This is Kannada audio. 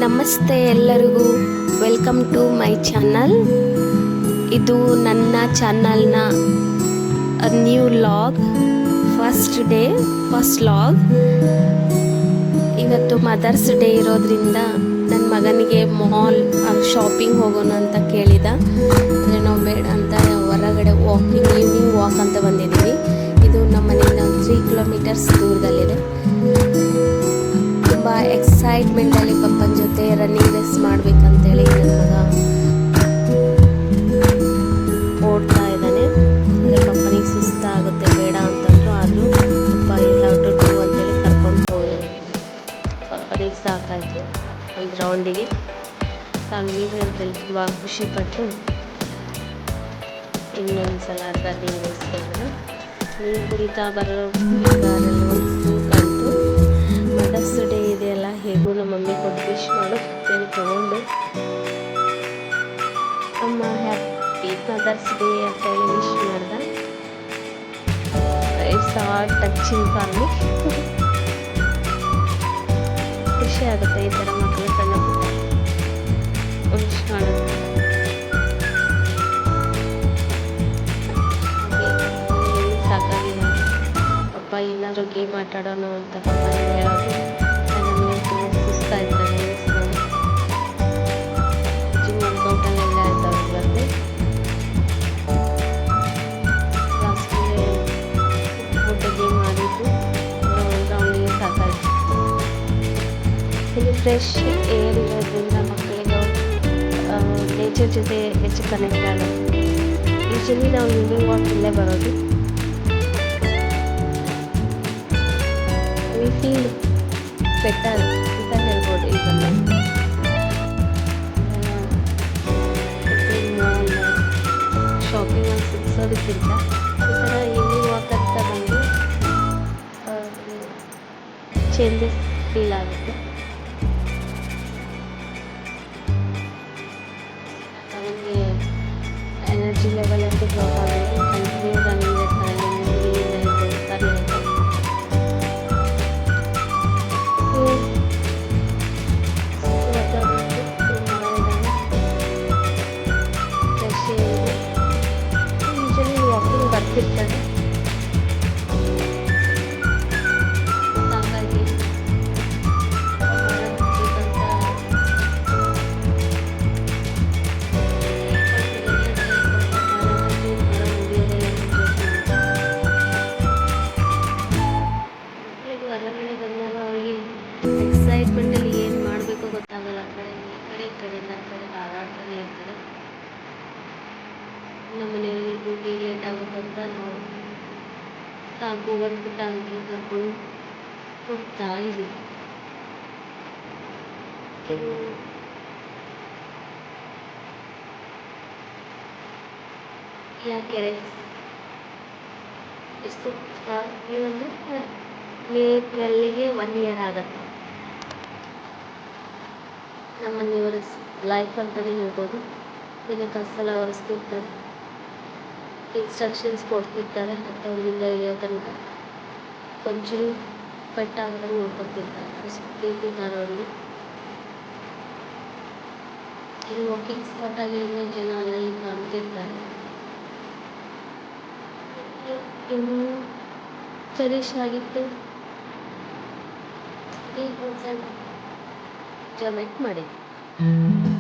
ನಮಸ್ತೆ ಎಲ್ಲರಿಗೂ, ವೆಲ್ಕಮ್ ಟು ಮೈ ಚಾನಲ್. ಇದು ನನ್ನ ಚಾನಲ್ನ ನ್ಯೂ ಲಾಗ್, ಫಸ್ಟ್ ಲಾಗ್. ಇವತ್ತು ಮದರ್ಸ್ ಡೇ ಇರೋದ್ರಿಂದ ನನ್ನ ಮಗನಿಗೆ ಶಾಪಿಂಗ್ ಹೋಗೋಣ ಅಂತ ಕೇಳಿದ. ನಾವು ಬೇಡ ಅಂತ ಹೊರಗಡೆ ಈವ್ನಿಂಗ್ ವಾಕ್ ಅಂತ ಬಂದಿದ್ದೀವಿ. ಇದು ನಮ್ಮ ಮನೆಯಿಂದ 3 ಕಿಲೋಮೀಟರ್ಸ್ ದೂರದಲ್ಲಿದೆ. ತುಂಬ ಎಕ್ಸೈಟ್ಮೆಂಟಲ್ಲಿ ಪಪ್ಪನ ಜೊತೆ ರನ್ನಿಂಗ್ ರೇಸ್ ಮಾಡಬೇಕಂತೇಳಿ ನನ್ನ ಮಗ ಓಡ್ತಾ ಇದ್ದಾನೆ. ಅಂದರೆ ಪಪ್ಪನಿಗೆ ಸುಸ್ತಾಗುತ್ತೆ ಬೇಡ ಅಂತಂದ್ರು, ಆದರೂ ಪಪ್ಪ ಇಲ್ಲ ಟು ಅಂತೇಳಿ ಕರ್ಕೊಂಡು ಹೋಗೋದು. ಪಪ್ಪನಿಗೆ ಸಾಕಾಯಿತು ಒಂದು ರೌಂಡಿಗೆ. ನೀರು ಅಂತೇಳಿ ತುಂಬ ಖುಷಿಪಟ್ಟು ಇನ್ನೊಂದು ಸಲ ರನ್ನಿಂಗ್ ರೇಸ್ ಬಂದರು. ನೀರು ಕುಡಿತಾ ಬರೋ ಕಂತು ಮದರ್ಸ್ ಡೇ ಇದೆಯಲ್ಲ, ಹೇಗೂ ನಮ್ಮ ಮಮ್ಮಿ ಕೊಟ್ಟು ವಿಶ್ ಮಾಡು ಅಂತೇಳಿ ತೊಗೊಂಡು ಅಮ್ಮ ಹ್ಯಾಪಿ ಮದರ್ಸ್ ಡೇ ಅಂತೇಳಿ ವಿಶ್ ಮಾಡ್ದೆ. It's all touching for me. ಖುಷಿ ಆಗುತ್ತೆ ಈ ಥರ ಮಕ್ಕಳು ಸಣ್ಣ ವಿಶ್ ಮಾಡೋದು. ಸಾಕಾಗಿಲ್ಲ ಪಪ್ಪ ಏನಾದರೂ ಗೇಮ್ ಆಟಾಡೋಣ ಅಂತ ಪಪ್ಪ ಹೇಳೋದು. ನನಗೆ ತುಂಬ ಸುಸ್ತಾಯ್ತಾರೆ ಜಿಮ್ ವರ್ಕೌಟಲ್ಲೆಲ್ಲ ಆಯ್ತವ್ರು ಬಂದು ಲಾಸ್ಟಿಗೆ ಮುದ್ದೆ ಗೇಮ್ ಆಡಿದ್ದು ರೌಂಡಿಗೆ ಸಾಕಾಯ್ತು. ಇಲ್ಲಿ ಫ್ರೆಶ್ ಏರ್ ಇರೋದ್ರಿಂದ ಮಕ್ಕಳಿಗೆ ನೇಚರ್ ಜೊತೆ ಹೆಚ್ಚು ಕನೆಕ್ಟ್ ಆಗೋದು. ಯೂಶಲಿ ನಾವು ಈವ್ನಿಂಗ್ ವಾಕ್ ಇಲ್ಲೇ ಬರೋದು. ವಿ ಫೀಲ್ ಬೆಟರ್ ಅಂತ ಹೇಳ್ಬೋದು. ಈಗ ಮಾಲ್ ಶಾಪಿಂಗಲ್ಲಿ ಸಿಕ್ಸೋದಕ್ಕಿಂತ ಈ ಥರ ಈವ್ನಿಂಗ್ ವಾಕ್ ಅಂತ ಬಂದು ಚೇಂಜಸ್ ಫೀಲ್ ಆಗುತ್ತೆ. ಅವನಿಗೆ ಎನರ್ಜಿ ಲೆವೆಲ್ ಅಂತ ಡ್ರಾಪ್ ಆಗೋದು. ಕಂಟಿನ್ಯೂ ರನ್ನಿಂಗ್ ಇರ್ತಾರೆ, ಸರಿ ಆಯಿತು. ಫ್ರೆಶ್ ಏರ್ ಯೂಶಲಿ ವಾಕಿಂಗ್ ಬರ್ತಿರ್ತಾರೆ. ಹಾಗಾಗಿ ಹೊರಗಡೆ ಬಂದಾಗ ಅವರಿಗೆ ಎಕ್ಸೈಟ್ಮೆಂಟಲ್ಲಿ ಏನು ಮಾಡಬೇಕು ಗೊತ್ತಾಗಲ್ಲ. ಈ ಕಡೆಯಿಂದ ಆ ಕಡೆ ಹಾರಾಡ್ತಾನೆ ಇರ್ತಾರೆ. ನಮ್ಮ ಮನೆಯವರಿಗೆ ಲೇಟ್ ಆಗುತ್ತಂತ ನಾವು ಸಾಕು ಬಂದ್ಬಿಟ್ಟು ಹಂಗೆ ಕರ್ಕೊಂಡು ಹೋಗ್ತಾ ಇದ್ದೀವಿ. ಯಾಕೆ ಎಷ್ಟು ಏನಂದರೆ ಮೇಗೆ 1 ಇಯರ್ ಆಗುತ್ತೆ. ನಮ್ಮ ಮನೆಯವರ ಲೈಫ್ ಅಂತಲೇ ಹೇಳ್ಬೋದು. ದಿನಕ್ಕೆ ಸಲ ಒರೆಸ್ತಿರ್ತಾರೆ, ಇನ್ಸ್ಟ್ರಕ್ಷನ್ಸ್ ಕೊಡ್ತಿರ್ತಾರೆ, ಮತ್ತು ಅವರಿಂದ ಇಳಿಯೋ ತನಕ ಒಂಚೂರು ಪೆಟ್ಟಾಗದಂಗೆ ನೋಡ್ಕೊತಿರ್ತಾರೆ. ಅಷ್ಟು ಪ್ರೀತಿದ್ದಾರೆ ಅವ್ರಿಗೆ. ಇಲ್ಲಿ ವಾಕಿಂಗ್ ಸ್ಪಾಟ್ ಆಗಿ ಜನ ಅಲ್ಲಿ ಕಾಣ್ತಿರ್ತಾರೆ. ಇನ್ನು ಫಿನಿಶ್ ಆಗಿತ್ತು. ಎಂಜಾಯ್ಮೆಂಟ್ ಮಾಡಿದ್ವಿ.